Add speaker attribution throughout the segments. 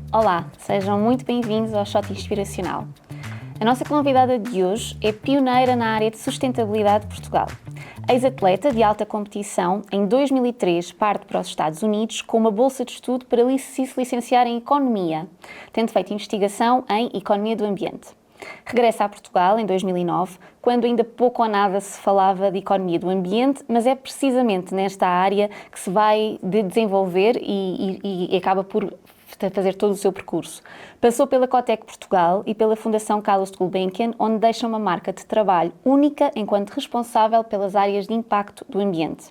Speaker 1: Olá, sejam muito bem-vindos ao Shot Inspiracional. A nossa convidada de hoje é pioneira na área de sustentabilidade de Portugal. Ex-atleta de alta competição, em 2003 parte para os Estados Unidos com uma bolsa de estudo para se licenciar em Economia, tendo feito investigação em Economia do Ambiente. Regressa a Portugal em 2009, quando ainda pouco ou nada se falava de Economia do Ambiente, mas é precisamente nesta área que se vai desenvolver e acaba por fazer todo o seu percurso. Passou pela Cotec Portugal e pela Fundação Carlos Gulbenkian, onde deixa uma marca de trabalho única enquanto responsável pelas áreas de impacto do ambiente.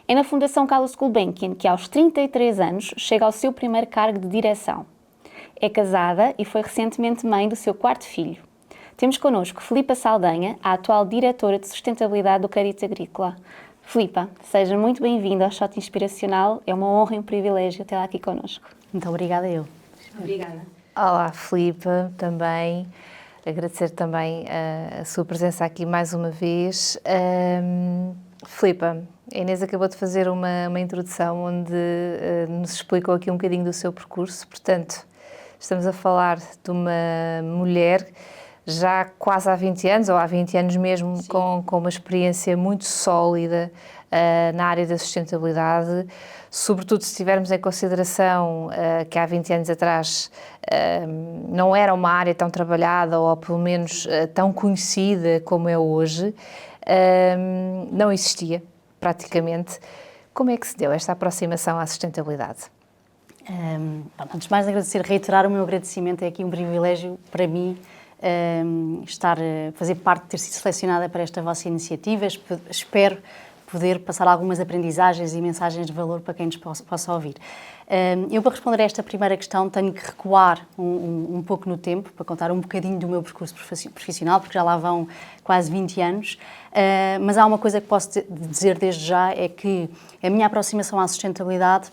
Speaker 1: É na Fundação Carlos Gulbenkian que, aos 33 anos, chega ao seu primeiro cargo de direção. É casada e foi recentemente mãe do seu quarto filho. Temos connosco Filipa Saldanha, a atual diretora de sustentabilidade do Crédito Agrícola. Filipa, seja muito bem-vinda ao Shot Inspiracional. É uma honra e um privilégio tê-la aqui connosco.
Speaker 2: Muito obrigada eu.
Speaker 1: Obrigada.
Speaker 2: Olá, Filipa, também. Agradecer também a sua presença aqui mais uma vez. Filipa, a Inês acabou de fazer uma introdução onde nos explicou aqui um bocadinho do seu percurso. Portanto, estamos a falar de uma mulher já quase há 20 anos, ou há 20 anos mesmo, com uma experiência muito sólida na área da sustentabilidade, sobretudo se tivermos em consideração que há 20 anos atrás não era uma área tão trabalhada ou pelo menos tão conhecida como é hoje, não existia praticamente. Como é que se deu esta aproximação à sustentabilidade?
Speaker 3: Antes de mais agradecer, reiterar o meu agradecimento, é aqui um privilégio para mim fazer parte de ter sido selecionada para esta vossa iniciativa. Espero poder passar algumas aprendizagens e mensagens de valor para quem nos possa ouvir. Eu, para responder a esta primeira questão, tenho que recuar um pouco no tempo, para contar um bocadinho do meu percurso profissional, porque já lá vão quase 20 anos, mas há uma coisa que posso dizer desde já, é que a minha aproximação à sustentabilidade,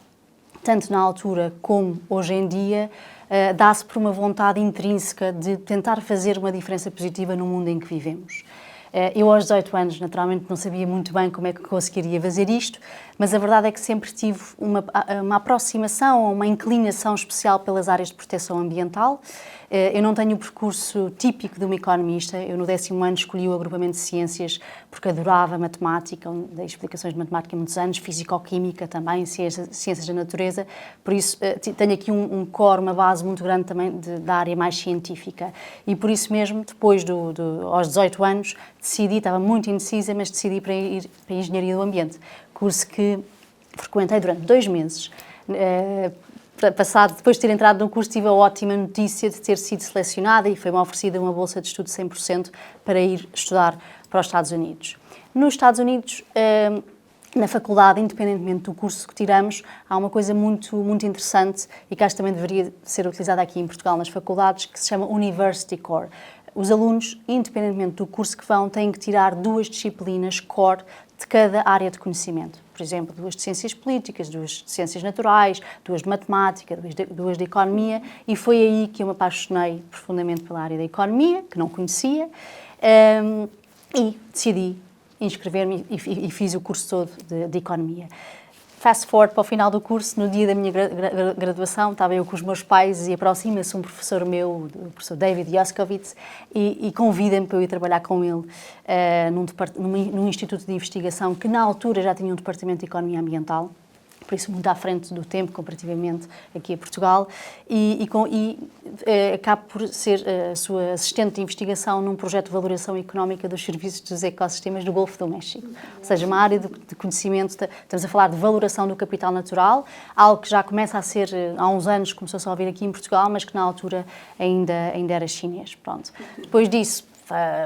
Speaker 3: tanto na altura como hoje em dia, dá-se por uma vontade intrínseca de tentar fazer uma diferença positiva no mundo em que vivemos. Eu, aos 18 anos, naturalmente, não sabia muito bem como é que conseguiria fazer isto, mas a verdade é que sempre tive uma aproximação, uma inclinação especial pelas áreas de proteção ambiental. Eu não tenho o percurso típico de uma economista. Eu, no 10º ano, escolhi o agrupamento de ciências porque adorava matemática, dei explicações de matemática há muitos anos, fisicoquímica também, ciências da natureza. Por isso, tenho aqui um core, uma base muito grande também da área mais científica. E por isso mesmo, depois aos 18 anos, decidi, estava muito indecisa, mas decidi para ir para a Engenharia do Ambiente, curso que frequentei durante 2 meses. Depois de ter entrado no curso, tive a ótima notícia de ter sido selecionada e foi-me oferecida uma bolsa de estudo 100% para ir estudar para os Estados Unidos. Nos Estados Unidos, na faculdade, independentemente do curso que tiramos, há uma coisa muito, muito interessante e que acho que também deveria ser utilizada aqui em Portugal nas faculdades, que se chama University Core. Os alunos, independentemente do curso que vão, têm que tirar 2 disciplinas core de cada área de conhecimento. Por exemplo, 2 de ciências políticas, 2 de ciências naturais, 2 de matemática, 2 de economia, e foi aí que eu me apaixonei profundamente pela área da economia, que não conhecia, e decidi inscrever-me e fiz o curso todo de economia. Fast forward para o final do curso, no dia da minha graduação, estava eu com os meus pais e aproxima-se um professor meu, o professor David Yoskovitz, e convida-me para eu ir trabalhar com ele num instituto de investigação que na altura já tinha um departamento de economia ambiental, por isso muito à frente do tempo, comparativamente aqui a Portugal, e acabo por ser a sua assistente de investigação num projeto de valoração económica dos serviços dos ecossistemas do Golfo do México. Ou seja, uma área de conhecimento, estamos a falar de valoração do capital natural, algo que já começa a ser, há uns anos começou-se a ouvir aqui em Portugal, mas que na altura ainda era chinês. Pronto. Depois disso,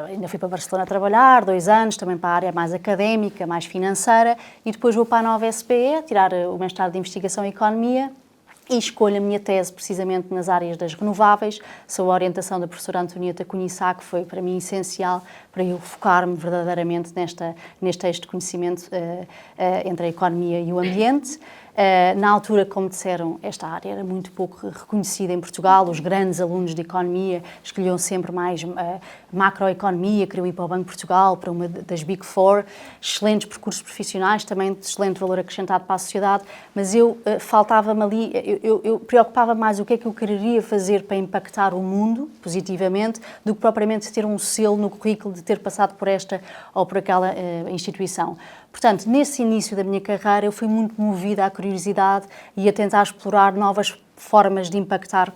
Speaker 3: ainda fui para Barcelona trabalhar, 2 anos, também para a área mais académica, mais financeira, e depois vou para a Nova SPE, tirar o mestrado de Investigação em Economia, e escolho a minha tese precisamente nas áreas das renováveis, sob a orientação da professora Antonieta Cunhissá, que foi para mim essencial para eu focar-me verdadeiramente neste eixo de conhecimento entre a economia e o ambiente. Na altura, como disseram, esta área era muito pouco reconhecida em Portugal. Os grandes alunos de economia escolhiam sempre mais macroeconomia, queriam ir para o Banco de Portugal, para uma das Big Four. Excelentes percursos profissionais, também de excelente valor acrescentado para a sociedade, mas faltava-me ali, eu preocupava mais o que é que eu quereria fazer para impactar o mundo positivamente do que propriamente ter um selo no currículo de ter passado por esta ou por aquela instituição. Portanto, nesse início da minha carreira, eu fui muito movida à curiosidade e a tentar explorar novas formas de impactar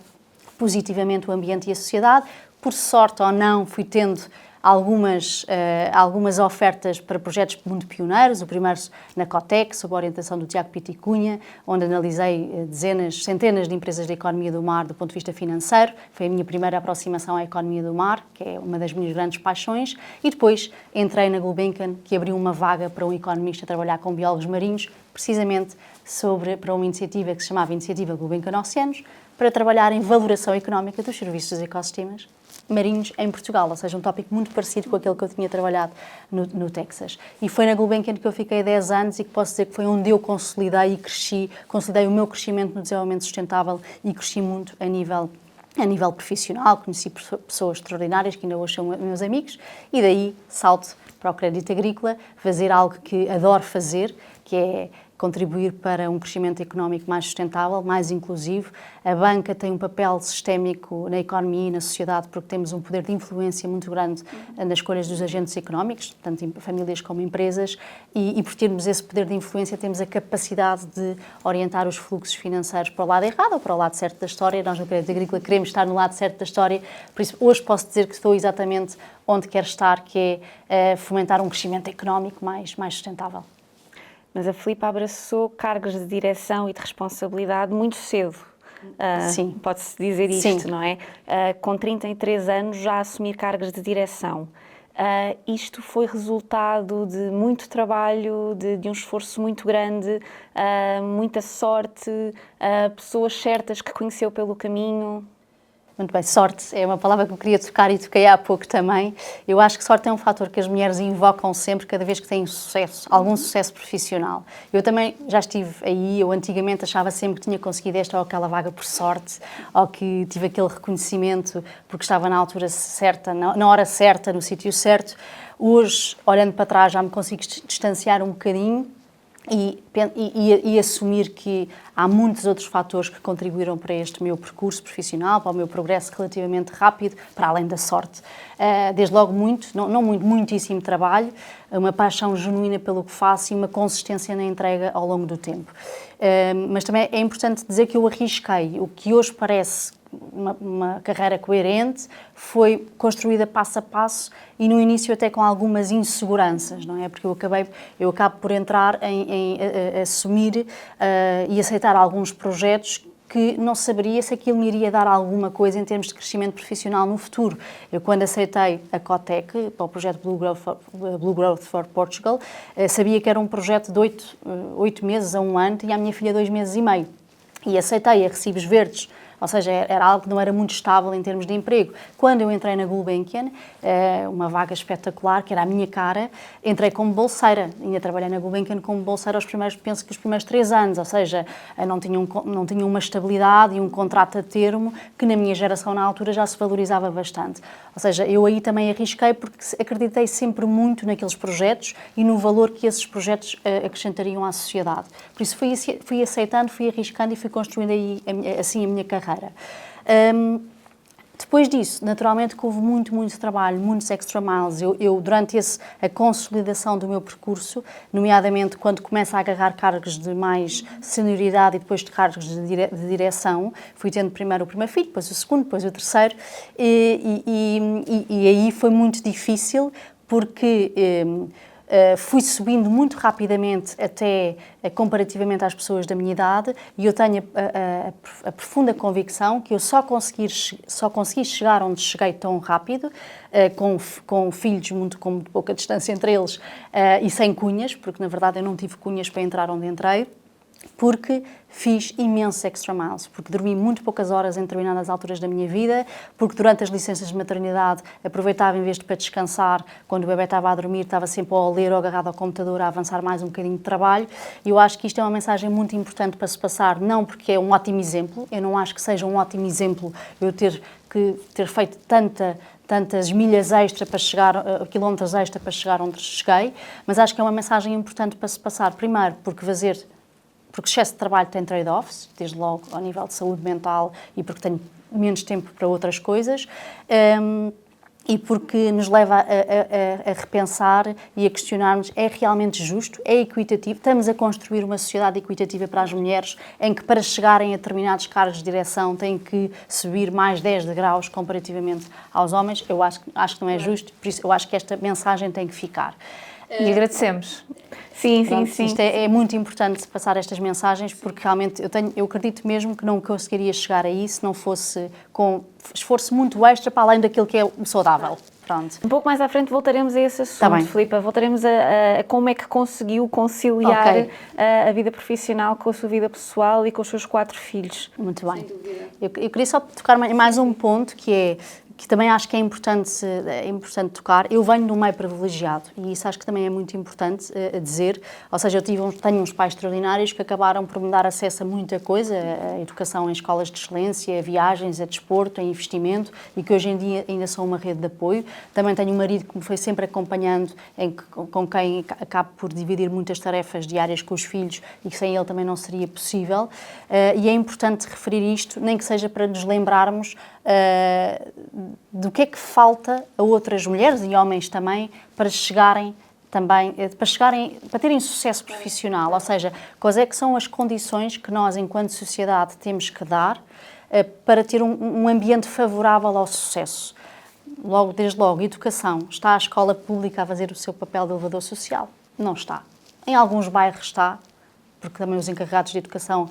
Speaker 3: positivamente o ambiente e a sociedade. Por sorte ou não, fui tendo algumas ofertas para projetos muito pioneiros. O primeiro na Cotec, sob a orientação do Tiago Piticunha, onde analisei centenas de empresas da economia do mar do ponto de vista financeiro. Foi a minha primeira aproximação à economia do mar, que é uma das minhas grandes paixões. E depois entrei na Gulbenkian, que abriu uma vaga para um economista trabalhar com biólogos marinhos, precisamente para uma iniciativa que se chamava Iniciativa Gulbenkian Oceanos, para trabalhar em valoração económica dos serviços dos ecossistemas marinhos em Portugal, ou seja, um tópico muito parecido com aquele que eu tinha trabalhado no Texas. E foi na Gulbenkian que eu fiquei 10 anos e que posso dizer que foi onde eu consolidei e cresci, consolidei o meu crescimento no desenvolvimento sustentável e cresci muito a nível profissional. Conheci pessoas extraordinárias que ainda hoje são meus amigos e daí salto para o crédito agrícola, fazer algo que adoro fazer, que é contribuir para um crescimento económico mais sustentável, mais inclusivo. A banca tem um papel sistémico na economia e na sociedade porque temos um poder de influência muito grande nas escolhas dos agentes económicos, tanto em famílias como empresas, e por termos esse poder de influência temos a capacidade de orientar os fluxos financeiros para o lado errado ou para o lado certo da história. Nós no Crédito Agrícola queremos estar no lado certo da história, por isso hoje posso dizer que estou exatamente onde quero estar, que é fomentar um crescimento económico mais sustentável.
Speaker 1: Mas a Filipa abraçou cargos de direção e de responsabilidade muito cedo.
Speaker 3: Sim.
Speaker 1: Pode-se dizer isto,
Speaker 3: Sim.
Speaker 1: não é? Com 33 anos já assumir cargos de direção. Isto foi resultado de muito trabalho, de um esforço muito grande, muita sorte, pessoas certas que conheceu pelo caminho.
Speaker 3: Muito bem, sorte é uma palavra que eu queria tocar e toquei há pouco também. Eu acho que sorte é um fator que as mulheres invocam sempre, cada vez que têm sucesso, algum sucesso profissional. Eu também já estive aí, eu antigamente achava sempre que tinha conseguido esta ou aquela vaga por sorte, ou que tive aquele reconhecimento porque estava na altura certa, na hora certa, no sítio certo. Hoje, olhando para trás, já me consigo distanciar um bocadinho e assumir que há muitos outros fatores que contribuíram para este meu percurso profissional, para o meu progresso relativamente rápido, para além da sorte. Desde logo muitíssimo trabalho, uma paixão genuína pelo que faço e uma consistência na entrega ao longo do tempo. Mas também é importante dizer que eu arrisquei. O que hoje parece uma carreira coerente foi construída passo a passo e no início até com algumas inseguranças, não é? Porque eu acabo por entrar em assumir e aceitar alguns projetos que não saberia se aquilo me iria dar alguma coisa em termos de crescimento profissional no futuro. Eu, quando aceitei a Cotec para o projeto Blue Growth for Portugal, sabia que era um projeto de 8 meses a 1 ano, tinha a minha filha 2 meses e meio. E aceitei a recibos verdes, ou seja, era algo que não era muito estável em termos de emprego. Quando eu entrei na Gulbenkian, uma vaga espetacular, que era a minha cara, entrei como bolseira. Ainda trabalhei na Gulbenkian como bolseira penso que os primeiros 3 anos, ou seja, não tinha uma estabilidade e um contrato a termo que na minha geração, na altura, já se valorizava bastante. Ou seja, eu aí também arrisquei porque acreditei sempre muito naqueles projetos e no valor que esses projetos acrescentariam à sociedade. Por isso fui aceitando, fui arriscando e fui construindo aí, assim a minha carreira. Depois disso, naturalmente que houve muito trabalho, muitos extra miles. Eu durante a consolidação do meu percurso, nomeadamente quando começo a agarrar cargos de mais senioridade e depois de cargos de direção, fui tendo primeiro o primeiro filho, depois o segundo, depois o terceiro, e aí foi muito difícil porque fui subindo muito rapidamente até comparativamente às pessoas da minha idade e eu tenho a profunda convicção que eu só consegui chegar onde cheguei tão rápido, com filhos com muito pouca distância entre eles e sem cunhas, porque na verdade eu não tive cunhas para entrar onde entrei, porque fiz imensos extra miles, porque dormi muito poucas horas em determinadas alturas da minha vida, porque durante as licenças de maternidade aproveitava, em vez de para descansar, quando o bebê estava a dormir, estava sempre ou a ler ou agarrado ao computador a avançar mais um bocadinho de trabalho. E eu acho que isto é uma mensagem muito importante para se passar, não porque é um ótimo exemplo, eu não acho que seja um ótimo exemplo eu ter feito tantas milhas extra para chegar, quilómetros extra para chegar onde cheguei, mas acho que é uma mensagem importante para se passar, primeiro porque excesso de trabalho tem trade-offs, desde logo ao nível de saúde mental e porque tenho menos tempo para outras coisas, e porque nos leva a repensar e a questionarmos, é realmente justo, é equitativo, estamos a construir uma sociedade equitativa para as mulheres em que para chegarem a determinados cargos de direção têm que subir mais 10 degraus comparativamente aos homens. Eu acho que não é justo, por isso eu acho que esta mensagem tem que ficar.
Speaker 2: E agradecemos.
Speaker 1: Sim,
Speaker 3: Pronto,
Speaker 1: sim, sim.
Speaker 3: isto é muito importante passar estas mensagens, porque realmente eu acredito mesmo que não conseguiria chegar aí se não fosse com esforço muito extra para além daquilo que é o saudável. Pronto.
Speaker 1: Um pouco mais à frente voltaremos a esse assunto,
Speaker 3: Tá bem.
Speaker 1: Filipa. Voltaremos a como é que conseguiu conciliar
Speaker 3: Ok.
Speaker 1: a vida profissional com a sua vida pessoal e com os seus 4 filhos.
Speaker 3: Muito bem. Eu queria só tocar mais um ponto que também acho que é importante tocar. Eu venho de um meio privilegiado e isso acho que também é muito importante a dizer. Ou seja, tenho uns pais extraordinários que acabaram por me dar acesso a muita coisa, a educação em escolas de excelência, a viagens, a desporto, a investimento e que hoje em dia ainda são uma rede de apoio. Também tenho um marido que me foi sempre acompanhando, com quem acabo por dividir muitas tarefas diárias com os filhos e que sem ele também não seria possível. E é importante referir isto, nem que seja para nos lembrarmos do que é que falta a outras mulheres e homens também para terem sucesso profissional, ou seja, quais é que são as condições que nós, enquanto sociedade, temos que dar para ter um ambiente favorável ao sucesso. Desde logo, educação. Está a escola pública a fazer o seu papel de elevador social? Não está. Em alguns bairros está, porque também os encarregados de educação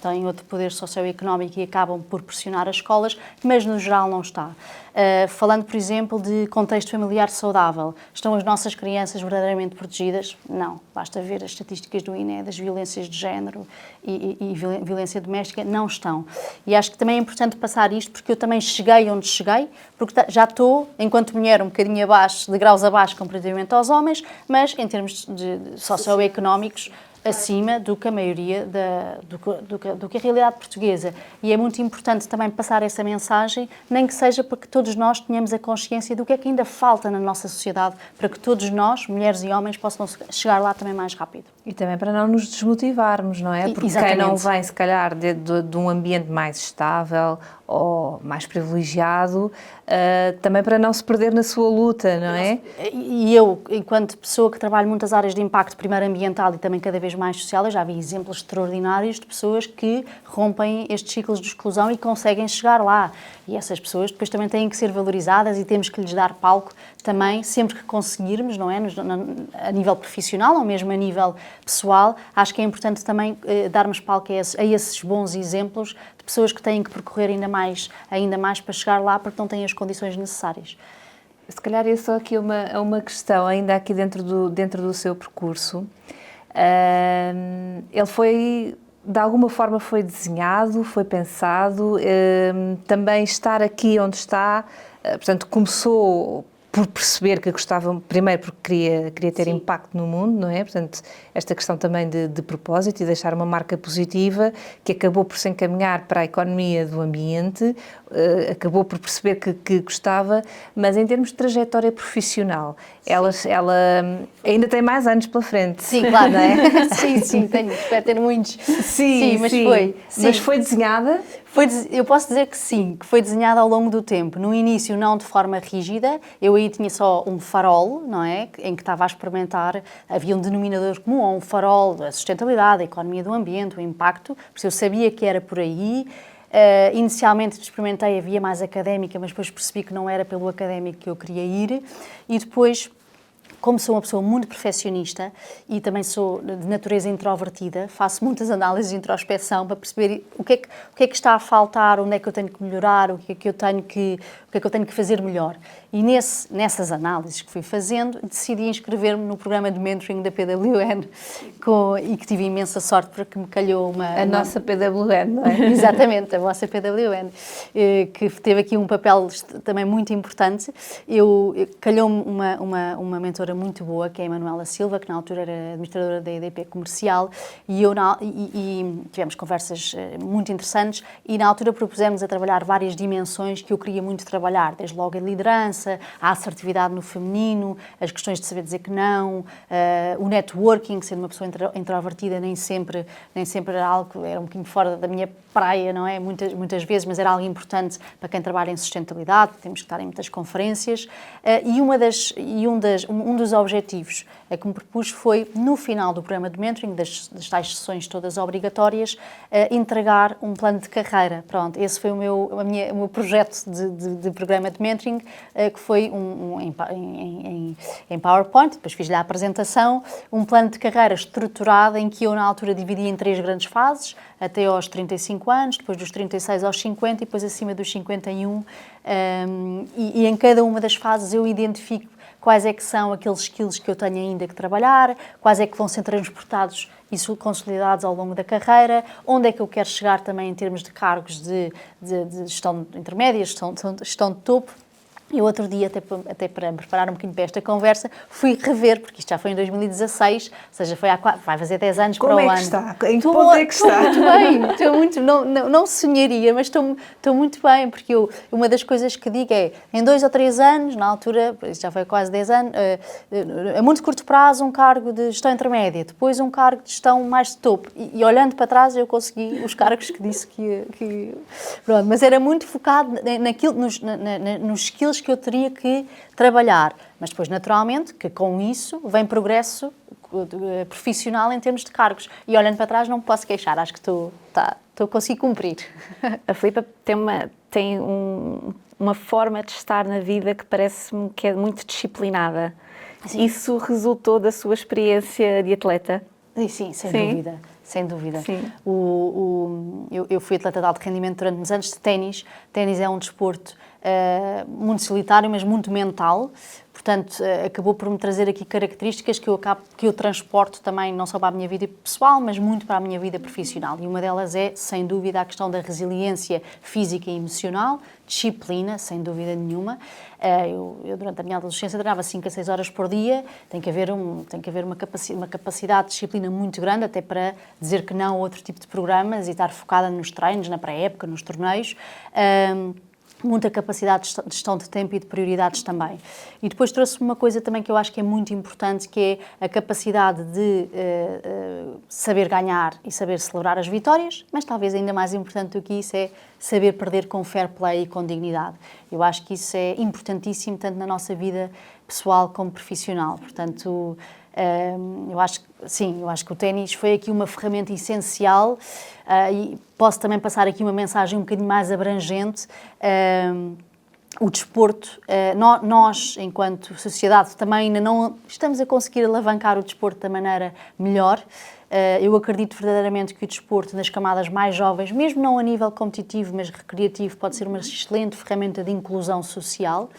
Speaker 3: têm outro poder socioeconómico e acabam por pressionar as escolas, mas no geral não está. Falando, por exemplo, de contexto familiar saudável, estão as nossas crianças verdadeiramente protegidas? Não. Basta ver as estatísticas do INE das violências de género e violência doméstica, não estão. E acho que também é importante passar isto, porque eu também cheguei onde cheguei, porque já estou, enquanto mulher, um bocadinho abaixo, de graus abaixo comparativamente aos homens, mas em termos de socioeconómicos, acima do que a maioria do que a realidade portuguesa. E é muito importante também passar essa mensagem, nem que seja para que todos nós tenhamos a consciência do que é que ainda falta na nossa sociedade, para que todos nós, mulheres e homens, possam chegar lá também mais rápido.
Speaker 2: E também para não nos desmotivarmos, não é? Porque
Speaker 3: Exatamente.
Speaker 2: quem não vem, se calhar, de um ambiente mais estável ou mais privilegiado, também para não se perder na sua luta, não é?
Speaker 3: E eu, enquanto pessoa que trabalho muitas áreas de impacto, primeiro ambiental e também cada vez mais social, eu já vi exemplos extraordinários de pessoas que rompem estes ciclos de exclusão e conseguem chegar lá. E essas pessoas depois também têm que ser valorizadas e temos que lhes dar palco também, sempre que conseguirmos, não é? A nível profissional ou mesmo a nível pessoal. Acho que é importante também darmos palco a esses bons exemplos de pessoas que têm que percorrer ainda mais para chegar lá porque não têm as condições necessárias.
Speaker 2: Se calhar é só aqui uma questão, ainda aqui dentro do seu percurso. Ele foi, de alguma forma, foi desenhado, foi pensado, também estar aqui onde está, portanto, começou por perceber que gostava, primeiro porque queria ter impacto no mundo, não é? Portanto, esta questão também de propósito e deixar uma marca positiva, que acabou por se encaminhar para a economia do ambiente, acabou por perceber que gostava, mas em termos de trajetória profissional, ela ainda tem mais anos pela frente.
Speaker 3: Sim, claro, não é? sim, espero ter muitos. Sim, mas foi. Sim.
Speaker 2: Mas foi desenhada?
Speaker 3: Eu posso dizer que sim, que foi desenhada ao longo do tempo. No início, não de forma rígida, eu aí tinha só um farol, não é? Em que estava a experimentar, havia um denominador comum, um farol, a sustentabilidade, a economia do ambiente, o impacto, por isso eu sabia que era por aí. Inicialmente experimentei a via mais académica, mas depois percebi que não era pelo académico que eu queria ir, e depois como sou uma pessoa muito perfeccionista e também sou de natureza introvertida, faço muitas análises de introspeção para perceber o que é que está a faltar, onde é que eu tenho que melhorar, o que é que eu tenho que fazer melhor. E nessas análises que fui fazendo, decidi inscrever-me no programa de mentoring da PWN e que tive imensa sorte porque me calhou uma...
Speaker 2: Nossa PWN, não é?
Speaker 3: Exatamente, a vossa PWN, que teve aqui um papel também muito importante. Calhou-me uma mentora muito boa, que é a Manuela Silva, que na altura era administradora da EDP Comercial, e tivemos conversas muito interessantes, e na altura propusemos a trabalhar várias dimensões que eu queria muito trabalhar, desde logo a liderança, a assertividade no feminino, as questões de saber dizer que não, o networking, sendo uma pessoa introvertida, nem sempre era algo, era um bocadinho fora da minha praia, não é? Muitas vezes, mas era algo importante para quem trabalha em sustentabilidade, temos que estar em muitas conferências, um dos objetivos que me propus foi, no final do programa de mentoring, das tais sessões todas obrigatórias, entregar um plano de carreira. Pronto, esse foi o meu projeto de programa de mentoring, que foi em PowerPoint, depois fiz-lhe a apresentação, um plano de carreira estruturado em que eu, na altura, dividia em 3 grandes fases, até aos 35 anos, depois dos 36 aos 50 e depois acima dos 51. E em cada uma das fases eu identifico quais é que são aqueles skills que eu tenho ainda que trabalhar, quais é que vão ser transportados e consolidados ao longo da carreira, onde é que eu quero chegar também em termos de cargos de gestão intermédia, gestão de topo. E outro dia, até para me preparar um bocadinho para esta conversa, fui rever, porque isto já foi em 2016, ou seja, vai fazer 10 anos para o ano.
Speaker 2: Como é que está? Em que ponto é que está?
Speaker 3: Estou muito bem, não sonharia, mas estou muito bem, porque uma das coisas que digo é, em 2 ou 3 anos, na altura, isto já foi quase 10 anos, a muito curto prazo um cargo de gestão intermédia, depois um cargo de gestão mais de topo, e olhando para trás eu consegui os cargos que disse que pronto, mas era muito focado nos skills que eu teria que trabalhar, mas depois naturalmente que com isso vem progresso profissional em termos de cargos, e olhando para trás não me posso queixar, acho que estou a conseguir cumprir.
Speaker 1: A Filipa tem uma forma de estar na vida que parece-me que é muito disciplinada. Sim. Isso resultou da sua experiência de atleta?
Speaker 3: Sim, sem dúvida. Sim. Eu fui atleta de alto rendimento durante uns anos de ténis. Ténis é um desporto muito solitário, mas muito mental. Portanto, acabou por me trazer aqui características que eu transporto também, não só para a minha vida pessoal, mas muito para a minha vida profissional. E uma delas é, sem dúvida, a questão da resiliência física e emocional, disciplina, sem dúvida nenhuma. Eu durante a minha adolescência, treinava 5 a 6 horas por dia. Tem que haver uma capacidade de disciplina muito grande, até para dizer que não a outro tipo de programas e estar focada nos treinos, na pré-época, nos torneios. Muita capacidade de gestão de tempo e de prioridades também. E depois trouxe-me uma coisa também que eu acho que é muito importante, que é a capacidade de saber ganhar e saber celebrar as vitórias, mas talvez ainda mais importante do que isso é saber perder com fair play e com dignidade. Eu acho que isso é importantíssimo tanto na nossa vida pessoal como profissional. Portanto, eu acho que o ténis foi aqui uma ferramenta essencial, e posso também passar aqui uma mensagem um bocadinho mais abrangente. O desporto, nós, enquanto sociedade, também ainda não estamos a conseguir alavancar o desporto da maneira melhor. Eu acredito verdadeiramente que o desporto nas camadas mais jovens, mesmo não a nível competitivo, mas recreativo, pode ser uma excelente ferramenta de inclusão social.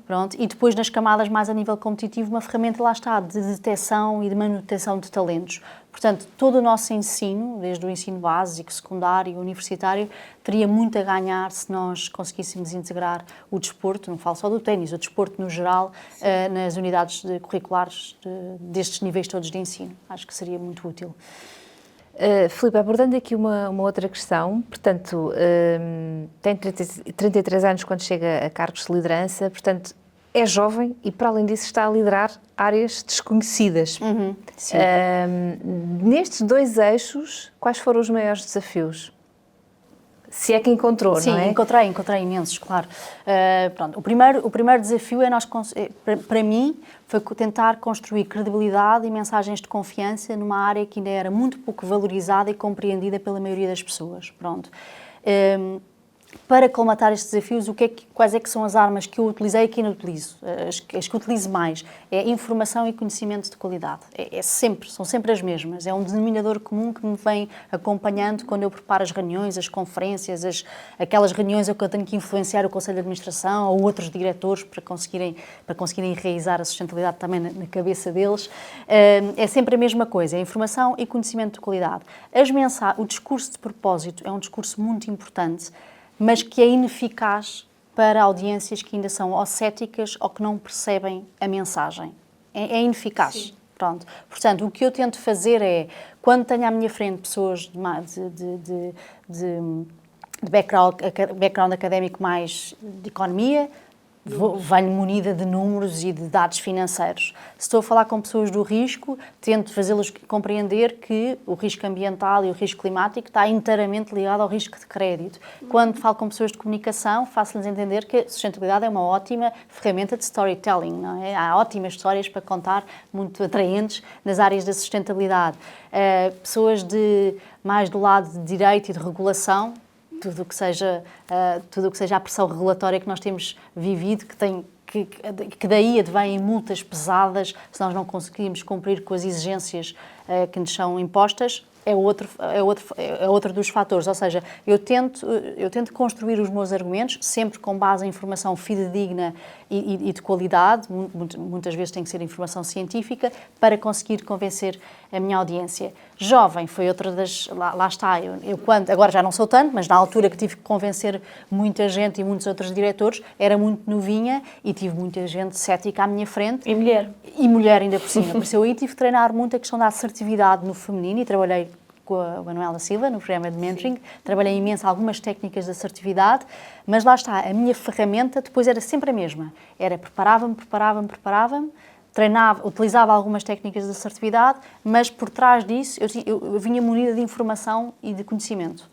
Speaker 3: Pronto. E depois, nas camadas mais a nível competitivo, uma ferramenta, lá está, de detecção e de manutenção de talentos. Portanto, todo o nosso ensino, desde o ensino básico, secundário e universitário, teria muito a ganhar se nós conseguíssemos integrar o desporto, não falo só do ténis, o desporto no geral, nas unidades curriculares destes níveis todos de ensino. Acho que seria muito útil.
Speaker 2: Filipa, abordando aqui uma outra questão, portanto, tem 33 anos quando chega a cargos de liderança, portanto, é jovem e, para além disso, está a liderar áreas desconhecidas.
Speaker 3: Sim.
Speaker 2: Nestes 2 eixos, quais foram os maiores desafios? Se é que encontrou,
Speaker 3: sim,
Speaker 2: não é?
Speaker 3: Encontrei imensos, claro. Pronto, o primeiro desafio para mim, foi tentar construir credibilidade e mensagens de confiança numa área que ainda era muito pouco valorizada e compreendida pela maioria das pessoas. Pronto. para colmatar estes desafios, quais é que são as armas que eu utilizei e que ainda utilizo? As que utilizo mais é informação e conhecimento de qualidade. São sempre as mesmas. É um denominador comum que me vem acompanhando quando eu preparo as reuniões, as conferências, aquelas reuniões em que eu tenho que influenciar o Conselho de Administração ou outros diretores para conseguirem enraizar a sustentabilidade também na cabeça deles. É sempre a mesma coisa, é informação e conhecimento de qualidade. O discurso de propósito é um discurso muito importante, mas que é ineficaz para audiências que ainda são ou céticas ou que não percebem a mensagem. É ineficaz. Sim. Pronto. Portanto, o que eu tento fazer é, quando tenho à minha frente pessoas de background académico mais de economia, venho munida de números e de dados financeiros. Se estou a falar com pessoas do risco, tento fazê-los compreender que o risco ambiental e o risco climático está inteiramente ligado ao risco de crédito. Quando falo com pessoas de comunicação, faço-lhes entender que a sustentabilidade é uma ótima ferramenta de storytelling, não é? Há ótimas histórias para contar, muito atraentes, nas áreas da sustentabilidade. Pessoas mais do lado de direito e de regulação, tudo o que seja a pressão regulatória que nós temos vivido, que daí advêm multas pesadas se nós não conseguimos cumprir com as exigências que nos são impostas, é outro dos fatores. Ou seja, eu tento construir os meus argumentos sempre com base em informação fidedigna e de qualidade, muitas vezes tem que ser informação científica, para conseguir convencer a minha audiência. Jovem foi outra das... Lá está, agora já não sou tanto, mas na altura que tive que convencer muita gente e muitos outros diretores, era muito novinha e tive muita gente cética à minha frente.
Speaker 1: E mulher.
Speaker 3: E mulher ainda por cima. Por isso eu aí tive que treinar muito a questão da assertividade no feminino e trabalhei com a Manuela Silva, no programa de mentoring. Sim. Trabalhei imenso algumas técnicas de assertividade, mas lá está, a minha ferramenta depois era sempre a mesma. Era preparava-me, treinava, utilizava algumas técnicas de assertividade, mas por trás disso eu vinha munida de informação e de conhecimento.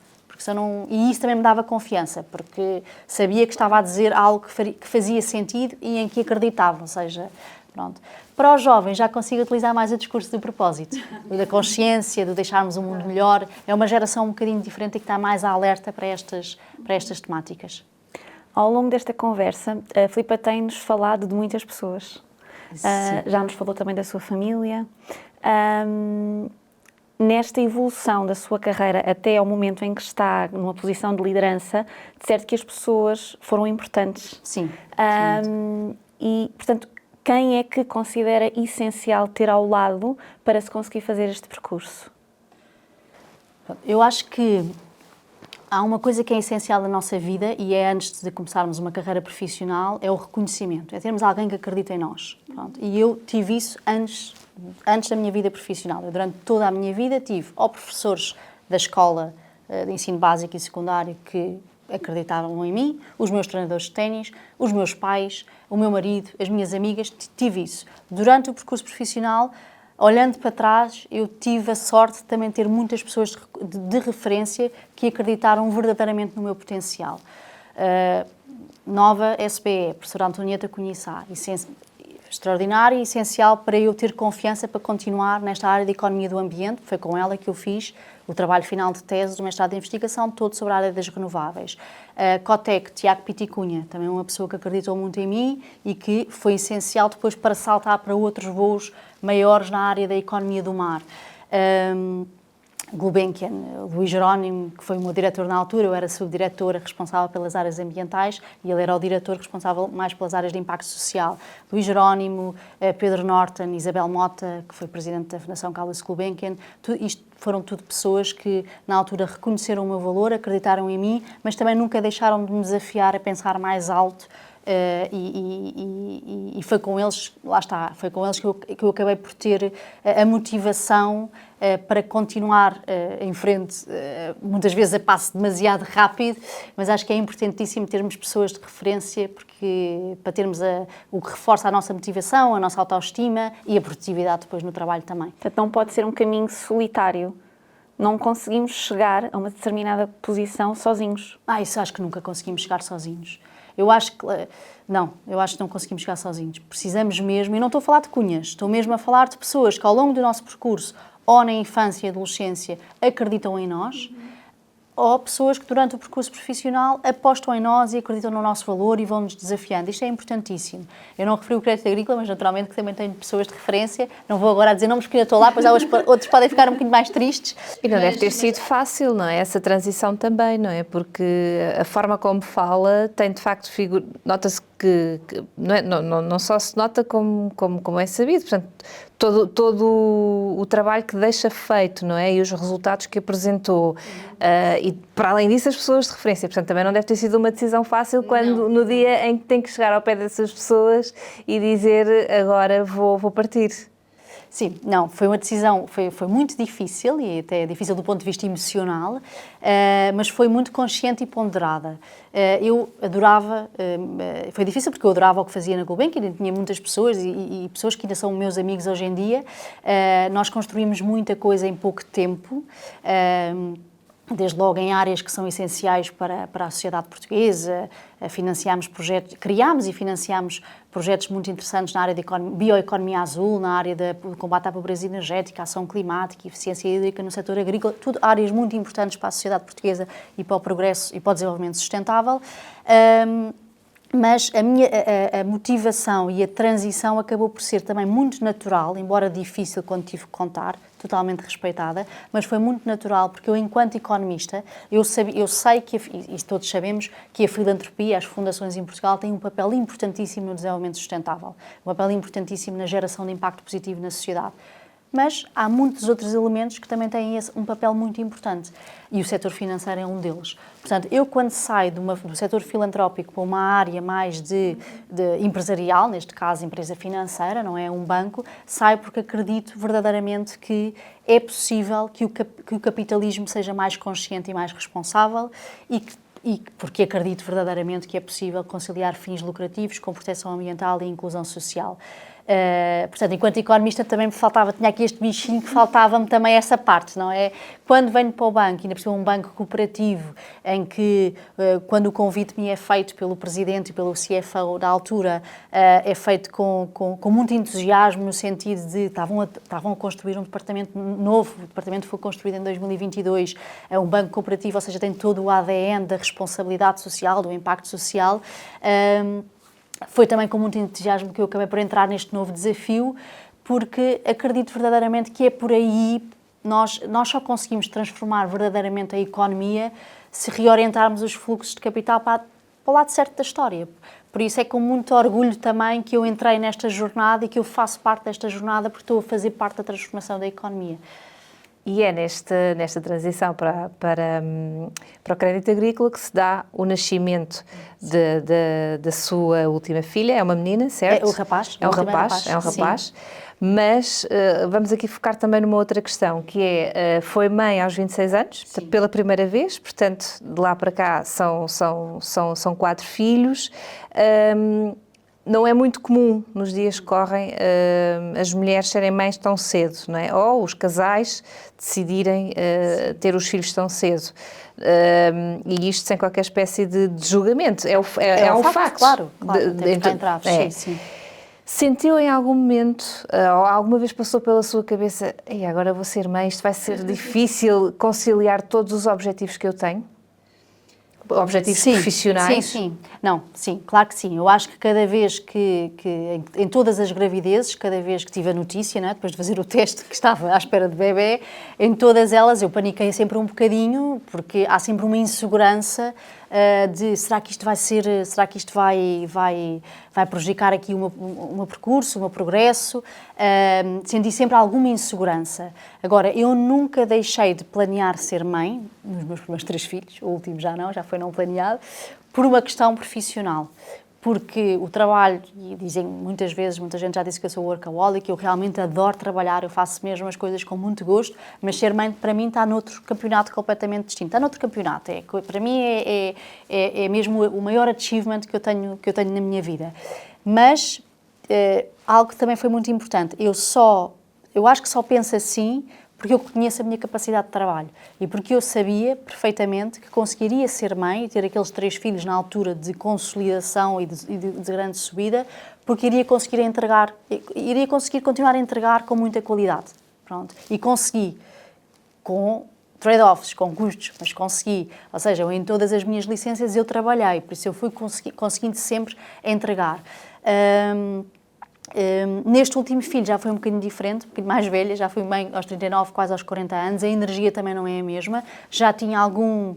Speaker 3: E isso também me dava confiança, porque sabia que estava a dizer algo que fazia sentido e em que acreditava, ou seja, pronto. Para os jovens já consigo utilizar mais o discurso do propósito, da consciência, de deixarmos um mundo melhor. É uma geração um bocadinho diferente e que está mais alerta para estas temáticas.
Speaker 1: Ao longo desta conversa, a Filipa tem-nos falado de muitas pessoas. Já nos falou também da sua família. Nesta evolução da sua carreira até ao momento em que está numa posição de liderança, de certo que as pessoas foram importantes.
Speaker 3: Sim.
Speaker 1: E, portanto, quem é que considera essencial ter ao lado para se conseguir fazer este percurso?
Speaker 3: Eu acho que há uma coisa que é essencial na nossa vida e é antes de começarmos uma carreira profissional, é o reconhecimento, é termos alguém que acredita em nós. Pronto. E eu tive isso antes da minha vida profissional. Eu, durante toda a minha vida, tive ou professores da escola de ensino básico e secundário que acreditavam em mim, os meus treinadores de ténis, os meus pais, o meu marido, as minhas amigas, tive isso. Durante o percurso profissional, olhando para trás, eu tive a sorte de também ter muitas pessoas de referência que acreditaram verdadeiramente no meu potencial. Nova SBE, professora Antonieta Cunhissá, extraordinária e essencial para eu ter confiança para continuar nesta área de economia do ambiente. Foi com ela que eu fiz o trabalho final de tese do mestrado de investigação, todo sobre a área das renováveis. Cotec, Tiago Piticunha, também uma pessoa que acreditou muito em mim e que foi essencial depois para saltar para outros voos maiores na área da economia do mar. Gulbenkian, Luís Jerónimo, que foi o meu diretor na altura, eu era subdiretora responsável pelas áreas ambientais e ele era o diretor responsável mais pelas áreas de impacto social. Luís Jerónimo, Pedro Norton, Isabel Mota, que foi presidente da Fundação Carlos Gulbenkian, isto foram tudo pessoas que na altura reconheceram o meu valor, acreditaram em mim, mas também nunca deixaram de me desafiar a pensar mais alto. E foi com eles, lá está, foi com eles que eu acabei por ter a motivação para continuar em frente, muitas vezes a passo demasiado rápido, mas acho que é importantíssimo termos pessoas de referência, porque para termos o que reforça a nossa motivação, a nossa autoestima e a produtividade depois no trabalho também.
Speaker 1: Portanto, não pode ser um caminho solitário. Não conseguimos chegar a uma determinada posição sozinhos.
Speaker 3: Isso acho que nunca conseguimos chegar sozinhos. Eu acho que não conseguimos chegar sozinhos. Precisamos mesmo, e não estou a falar de cunhas, estou mesmo a falar de pessoas que ao longo do nosso percurso, ou na infância e adolescência, acreditam em nós, ou pessoas que durante o percurso profissional apostam em nós e acreditam no nosso valor e vão-nos desafiando. Isto é importantíssimo. Eu não referi o crédito agrícola, mas naturalmente que também tenho pessoas de referência. Não vou agora dizer nomes porque ainda estou lá, pois outros podem ficar um bocadinho mais tristes.
Speaker 2: E não deve ter sido fácil, não é? Essa transição também, não é? Porque a forma como fala tem de facto nota-se que não, é, não só se nota como é sabido, portanto, todo o trabalho que deixa feito, não é? E os resultados que apresentou. E para além disso, as pessoas de referência. Portanto, também não deve ter sido uma decisão fácil quando, no dia em que tem que chegar ao pé dessas pessoas e dizer agora vou partir.
Speaker 3: Sim, não, foi uma decisão, foi muito difícil e até difícil do ponto de vista emocional, mas foi muito consciente e ponderada. Eu adorava, foi difícil porque eu adorava o que fazia na Gulbenkian, ainda tinha muitas pessoas e pessoas que ainda são meus amigos hoje em dia. Nós construímos muita coisa em pouco tempo, desde logo em áreas que são essenciais para a sociedade portuguesa, financiámos projetos, criámos e financiámos projetos muito interessantes na área da bioeconomia azul, na área do combate à pobreza energética, ação climática, eficiência hídrica no setor agrícola, tudo áreas muito importantes para a sociedade portuguesa e para o progresso e para o desenvolvimento sustentável. Mas a motivação e a transição acabou por ser também muito natural, embora difícil quando tive que contar, totalmente respeitada, mas foi muito natural porque eu, enquanto economista, eu sei que, e todos sabemos, que a filantropia, as fundações em Portugal têm um papel importantíssimo no desenvolvimento sustentável, um papel importantíssimo na geração de impacto positivo na sociedade. Mas há muitos outros elementos que também têm um papel muito importante e o setor financeiro é um deles. Portanto, eu quando saio do setor filantrópico para uma área mais de empresarial, neste caso empresa financeira, não é um banco, saio porque acredito verdadeiramente que é possível que o capitalismo seja mais consciente e mais responsável e porque acredito verdadeiramente que é possível conciliar fins lucrativos com proteção ambiental e inclusão social. Portanto, enquanto economista também me faltava, tinha aqui este bichinho que faltava-me também essa parte, não é? Quando venho para o banco, ainda por cima um banco cooperativo, em que quando o convite me é feito pelo presidente e pelo CFO da altura, é feito com muito entusiasmo, no sentido de estavam a construir um departamento novo, o departamento foi construído em 2022, é um banco cooperativo, ou seja, tem todo o ADN da responsabilidade social, do impacto social. Foi também com muito entusiasmo que eu acabei por entrar neste novo desafio, porque acredito verdadeiramente que é por aí, nós só conseguimos transformar verdadeiramente a economia se reorientarmos os fluxos de capital para o lado certo da história. Por isso é com muito orgulho também que eu entrei nesta jornada e que eu faço parte desta jornada porque estou a fazer parte da transformação da economia.
Speaker 2: E é nesta transição para o crédito agrícola que se dá o nascimento da sua última filha. É uma menina, certo?
Speaker 3: É o rapaz.
Speaker 2: É um rapaz. Mas vamos aqui focar também numa outra questão, que é, foi mãe aos 26 anos, sim, pela primeira vez, portanto, de lá para cá são 4 filhos. Não é muito comum nos dias que correm as mulheres serem mães tão cedo, não é? Ou os casais decidirem ter os filhos tão cedo. E isto sem qualquer espécie de julgamento. É um facto.
Speaker 3: Claro, tem que entrar. Sim.
Speaker 2: Sentiu em algum momento, ou alguma vez passou pela sua cabeça, agora vou ser mãe, isto vai ser difícil conciliar todos os objetivos que eu tenho? Objetivos profissionais?
Speaker 3: Sim. Não, sim, claro que sim. Eu acho que cada vez que em todas as gravidezes, cada vez que tive a notícia, não é? Depois de fazer o teste que estava à espera de bebê, em todas elas eu paniquei sempre um bocadinho, porque há sempre uma insegurança de será que isto vai prejudicar aqui o meu percurso, o meu progresso. Senti sempre alguma insegurança. Agora, eu nunca deixei de planear ser mãe, nos meus primeiros 3 filhos, o último já foi não planeado, por uma questão profissional. Porque o trabalho, e dizem muitas vezes, muita gente já disse que eu sou workaholic, eu realmente adoro trabalhar, eu faço mesmo as coisas com muito gosto, mas ser mãe para mim está noutro campeonato completamente distinto. Está noutro campeonato, para mim é mesmo o maior achievement que eu tenho na minha vida. Mas algo que também foi muito importante, eu acho que só penso assim porque eu conheço a minha capacidade de trabalho e porque eu sabia perfeitamente que conseguiria ser mãe e ter aqueles 3 filhos na altura de consolidação e de grande subida, porque iria conseguir continuar a entregar com muita qualidade. Pronto. E consegui, com trade-offs, com custos, mas consegui. Ou seja, em todas as minhas licenças eu trabalhei, por isso eu fui conseguindo sempre entregar. Neste último filho já foi um bocadinho diferente, um bocadinho mais velha, já fui mãe aos 39, quase aos 40 anos, a energia também não é a mesma, já tinha algum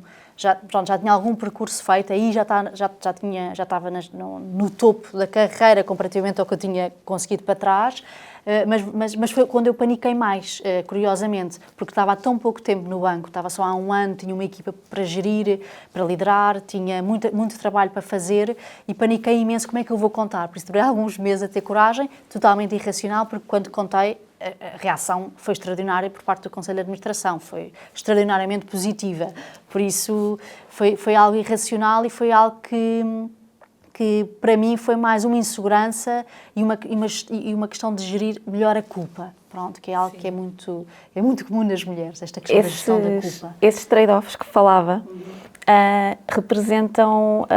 Speaker 3: percurso feito, aí já estava no topo da carreira comparativamente ao que eu tinha conseguido para trás, mas foi quando eu paniquei mais, curiosamente, porque estava há tão pouco tempo no banco, estava só há um ano, tinha uma equipa para gerir, para liderar, tinha muito trabalho para fazer e paniquei imenso como é que eu vou contar. Por isso demorei alguns meses a ter coragem, totalmente irracional, porque quando contei, a reação foi extraordinária por parte do Conselho de Administração, foi extraordinariamente positiva. Por isso foi algo irracional e foi algo que para mim foi mais uma insegurança e uma questão de gerir melhor a culpa. Pronto, que é algo que é muito comum nas mulheres, esta questão da gestão da culpa.
Speaker 1: Esses trade-offs que falava representam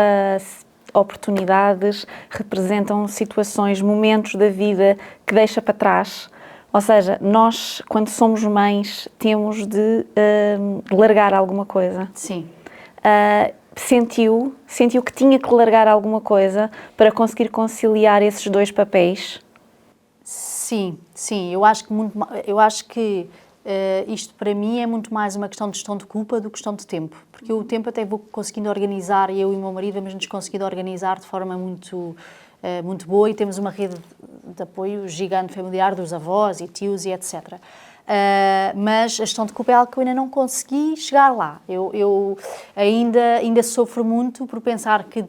Speaker 1: oportunidades, representam situações, momentos da vida que deixa para trás. Ou seja, nós, quando somos mães, temos de largar alguma coisa.
Speaker 3: Sim.
Speaker 1: Sentiu que tinha que largar alguma coisa para conseguir conciliar esses dois papéis?
Speaker 3: Sim. Eu acho que isto para mim é muito mais uma questão de gestão de culpa do que questão de tempo. Porque o tempo até vou conseguindo organizar, e eu e o meu marido vamos-nos conseguindo organizar de forma muito boa e temos uma rede de apoio gigante familiar dos avós e tios e etc. Mas a gestão de culpa é algo que eu ainda não consegui chegar lá. Eu ainda sofro muito por pensar que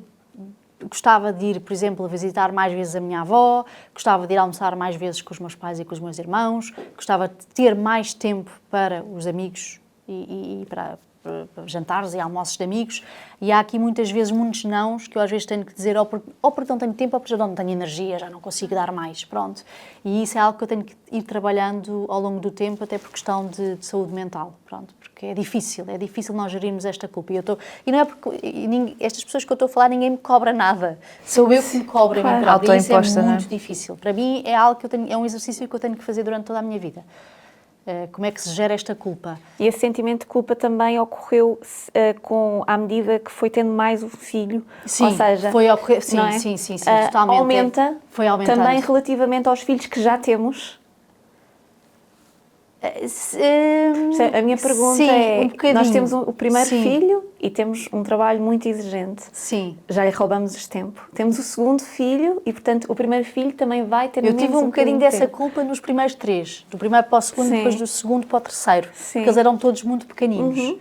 Speaker 3: gostava de ir, por exemplo, visitar mais vezes a minha avó, gostava de ir almoçar mais vezes com os meus pais e com os meus irmãos, gostava de ter mais tempo para os amigos e para jantares e almoços de amigos, e há aqui muitas vezes muitos nãos que eu às vezes tenho que dizer ou porque não tenho tempo ou porque já não tenho energia, já não consigo dar mais, pronto. E isso é algo que eu tenho que ir trabalhando ao longo do tempo, até por questão de saúde mental, pronto, porque é difícil nós gerirmos esta culpa. E não é porque estas pessoas que eu estou a falar, ninguém me cobra nada, sou eu que me cobro a mim própria, e isso é muito difícil. Para mim é algo que é um exercício que eu tenho que fazer durante toda a minha vida. Como é que se gera esta culpa?
Speaker 1: E esse sentimento de culpa também ocorreu à medida que foi tendo mais um filho?
Speaker 3: Sim,
Speaker 1: ou seja,
Speaker 3: sim, totalmente.
Speaker 1: Aumenta
Speaker 3: foi aumentando.
Speaker 1: Também relativamente aos filhos que já temos? A minha pergunta nós temos o primeiro filho e temos um trabalho muito exigente.
Speaker 3: Sim.
Speaker 1: Já lhe roubamos este tempo. Temos o segundo filho e, portanto, o primeiro filho também vai ter menos
Speaker 3: Eu tive um bocadinho dessa culpa nos primeiros 3. Do primeiro para o segundo, depois do segundo para o terceiro. Sim. Porque eles eram todos muito pequeninos.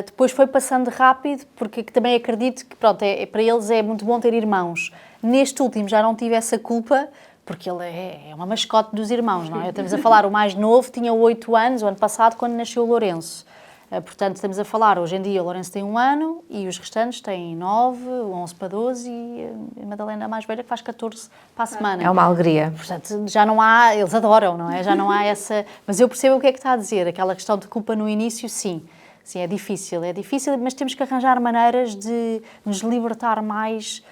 Speaker 3: Depois foi passando rápido, porque também acredito que para eles é muito bom ter irmãos. Neste último já não tive essa culpa, porque ele é uma mascote dos irmãos, não é? Estamos a falar, o mais novo tinha 8 anos, o ano passado, quando nasceu o Lourenço. Portanto, estamos a falar, hoje em dia o Lourenço tem 1 ano e os restantes têm 9, 11 para 12 e a Madalena, a mais velha, que faz 14 para a semana.
Speaker 2: É uma alegria.
Speaker 3: Portanto, já não há, eles adoram, não é? Já não há essa... Mas eu percebo o que é que está a dizer, aquela questão de culpa no início, sim. Sim, é difícil, mas temos que arranjar maneiras de nos libertar mais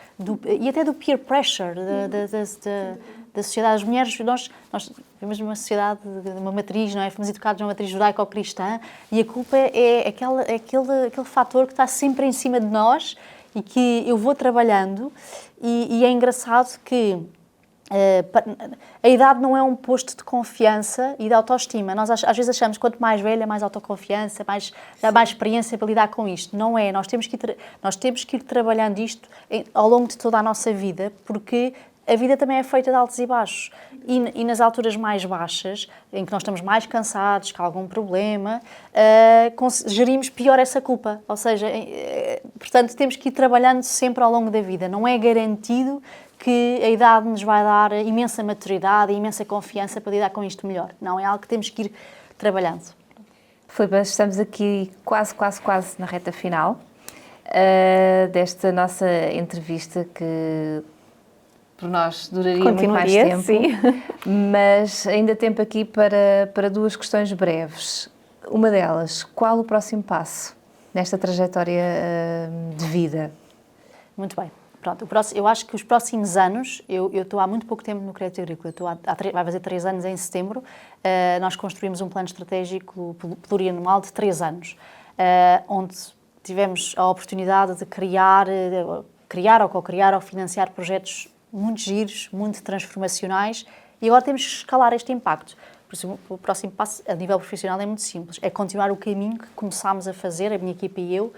Speaker 3: e até do peer pressure da sociedade. As mulheres, nós vivemos numa sociedade, uma matriz, não é? Fomos educados numa matriz judaico-cristã e a culpa é aquele fator que está sempre em cima de nós e que eu vou trabalhando e é engraçado que a idade não é um posto de confiança e de autoestima. Nós às vezes achamos que quanto mais velha, mais autoconfiança, mais experiência para lidar com isto. Não é. Nós temos que ir trabalhando isto ao longo de toda a nossa vida, porque a vida também é feita de altos e baixos. E nas alturas mais baixas, em que nós estamos mais cansados, com algum problema, gerimos pior essa culpa. Ou seja, portanto, temos que ir trabalhando sempre ao longo da vida. Não é garantido que a idade nos vai dar imensa maturidade e imensa confiança para lidar com isto melhor. Não, é algo que temos que ir trabalhando.
Speaker 2: Filipe, estamos aqui quase na reta final desta nossa entrevista, que por nós duraria muito mais tempo.
Speaker 1: Sim.
Speaker 2: Mas ainda tempo aqui para 2 questões breves. Uma delas, qual o próximo passo nesta trajetória de vida?
Speaker 3: Muito bem. Pronto, eu acho que os próximos anos, eu estou há muito pouco tempo no Crédito Agrícola, vai fazer 3 anos em setembro, nós construímos um plano estratégico plurianual de 3 anos, onde tivemos a oportunidade de criar ou co-criar ou financiar projetos muito giros, muito transformacionais, e agora temos que escalar este impacto. Por isso, o próximo passo, a nível profissional, é muito simples. É continuar o caminho que começámos a fazer, a minha equipa e eu,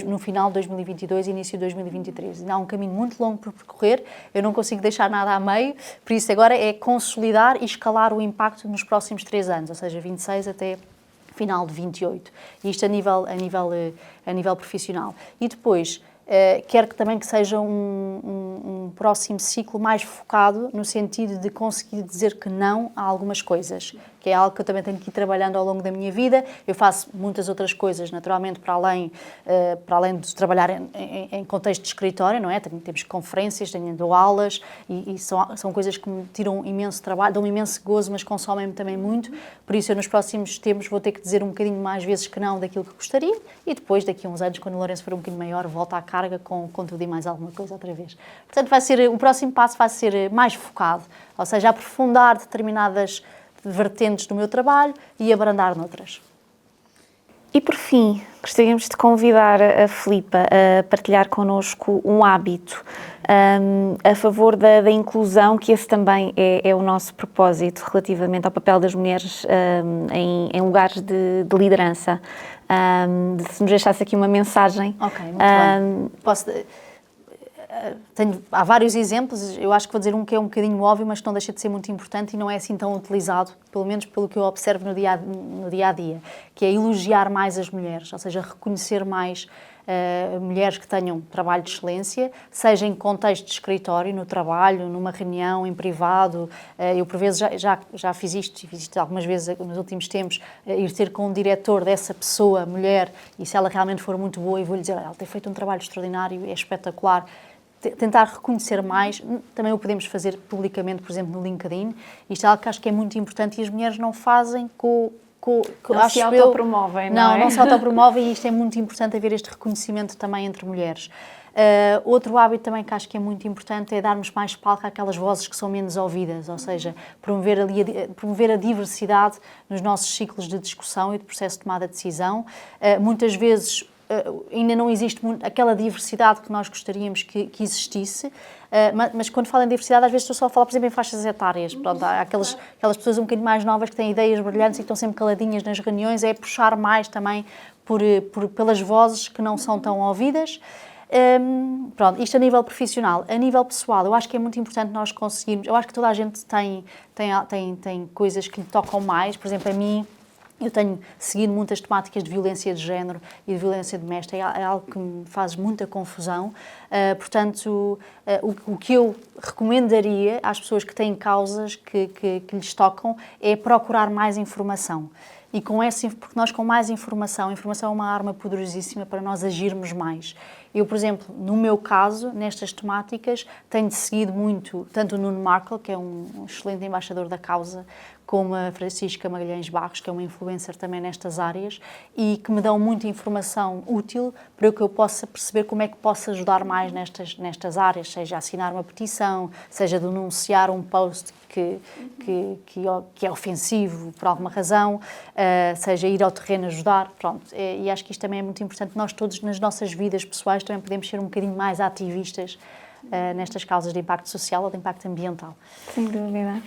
Speaker 3: no final de 2022 e início de 2023. Ainda há um caminho muito longo por percorrer, eu não consigo deixar nada a meio, por isso agora é consolidar e escalar o impacto nos próximos 3 anos, ou seja, 26 até final de 28. Isto a nível profissional. E depois, quero também que seja um próximo ciclo mais focado no sentido de conseguir dizer que não a algumas coisas, que é algo que eu também tenho que ir trabalhando ao longo da minha vida. Eu faço muitas outras coisas, naturalmente, para além de trabalhar em contexto de escritório, não é? Também temos conferências, dou aulas e são coisas que me tiram imenso trabalho, dão imenso gozo, mas consomem-me também muito. Por isso, eu nos próximos tempos vou ter que dizer um bocadinho mais vezes que não daquilo que gostaria e depois, daqui a uns anos, quando o Lourenço for um bocadinho maior, volta à carga com tudo e mais alguma coisa outra vez. Portanto, o próximo passo vai ser mais focado, ou seja, aprofundar determinadas vertentes do meu trabalho e abrandar noutras.
Speaker 1: E por fim, gostaríamos de convidar a Filipa a partilhar connosco um hábito a favor da inclusão, que esse também é o nosso propósito relativamente ao papel das mulheres em lugares de liderança. Se nos deixasse aqui uma mensagem.
Speaker 3: Ok, muito bem. Há vários exemplos, eu acho que vou dizer um que é um bocadinho óbvio, mas que não deixa de ser muito importante e não é assim tão utilizado, pelo menos pelo que eu observo no dia a dia, que é elogiar mais as mulheres, ou seja, reconhecer mais mulheres que tenham trabalho de excelência, seja em contexto de escritório, no trabalho, numa reunião, em privado. Eu, por vezes, já fiz isto algumas vezes nos últimos tempos, ir ter com um diretor dessa pessoa, mulher, e se ela realmente for muito boa, eu vou-lhe dizer, ela tem feito um trabalho extraordinário, é espetacular. Tentar reconhecer mais, também o podemos fazer publicamente, por exemplo, no LinkedIn. Isto é algo que acho que é muito importante e as mulheres não fazem
Speaker 1: não se autopromovem, não é?
Speaker 3: Não se autopromovem e isto é muito importante, haver este reconhecimento também entre mulheres. Outro hábito também que acho que é muito importante é darmos mais palco àquelas vozes que são menos ouvidas, ou seja, promover a diversidade nos nossos ciclos de discussão e de processo de tomada de decisão. Muitas vezes ainda não existe aquela diversidade que nós gostaríamos que existisse, mas quando falo em diversidade, às vezes estou só a falar, por exemplo, em faixas etárias. Pronto, há aquelas pessoas um bocadinho mais novas que têm ideias brilhantes e que estão sempre caladinhas nas reuniões, é puxar mais também pelas vozes que não são tão ouvidas. Pronto, isto a nível profissional. A nível pessoal, eu acho que é muito importante nós conseguirmos, eu acho que toda a gente tem coisas que lhe tocam mais, por exemplo, a mim, eu tenho seguido muitas temáticas de violência de género e de violência doméstica, é algo que me faz muita confusão. Portanto, o que eu recomendaria às pessoas que têm causas que lhes tocam é procurar mais informação. E porque nós com mais informação é uma arma poderosíssima para nós agirmos mais. Eu, por exemplo, no meu caso, nestas temáticas, tenho seguido muito, tanto o Nuno Markle, que é um excelente embaixador da causa, como a Francisca Magalhães Barros, que é uma influencer também nestas áreas, e que me dão muita informação útil para que eu possa perceber como é que posso ajudar mais nestas áreas, seja assinar uma petição, seja denunciar um post que é ofensivo por alguma razão, seja ir ao terreno ajudar, pronto. E acho que isto também é muito importante. Nós todos, nas nossas vidas pessoais, também podemos ser um bocadinho mais ativistas nestas causas de impacto social ou de impacto ambiental.
Speaker 1: Sem dúvida.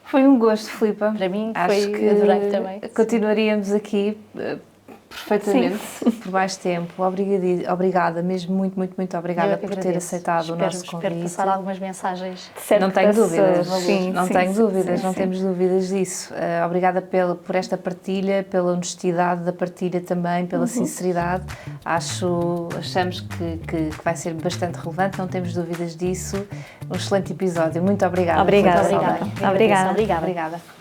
Speaker 2: Foi um gosto, Filipa.
Speaker 3: Para mim,
Speaker 2: adorei
Speaker 3: também.
Speaker 2: Continuaríamos aqui perfeitamente por mais tempo. Obrigada, mesmo muito obrigada por ter aceitado o nosso convite.
Speaker 3: Espero passar algumas mensagens.
Speaker 2: Não tenho dúvidas,
Speaker 1: Sim.
Speaker 2: Não temos dúvidas disso. Obrigada por esta partilha, pela honestidade da partilha também, pela sinceridade. Achamos que vai ser bastante relevante, não temos dúvidas disso. Um excelente episódio. Muito obrigada.
Speaker 1: Obrigada.
Speaker 3: Obrigada.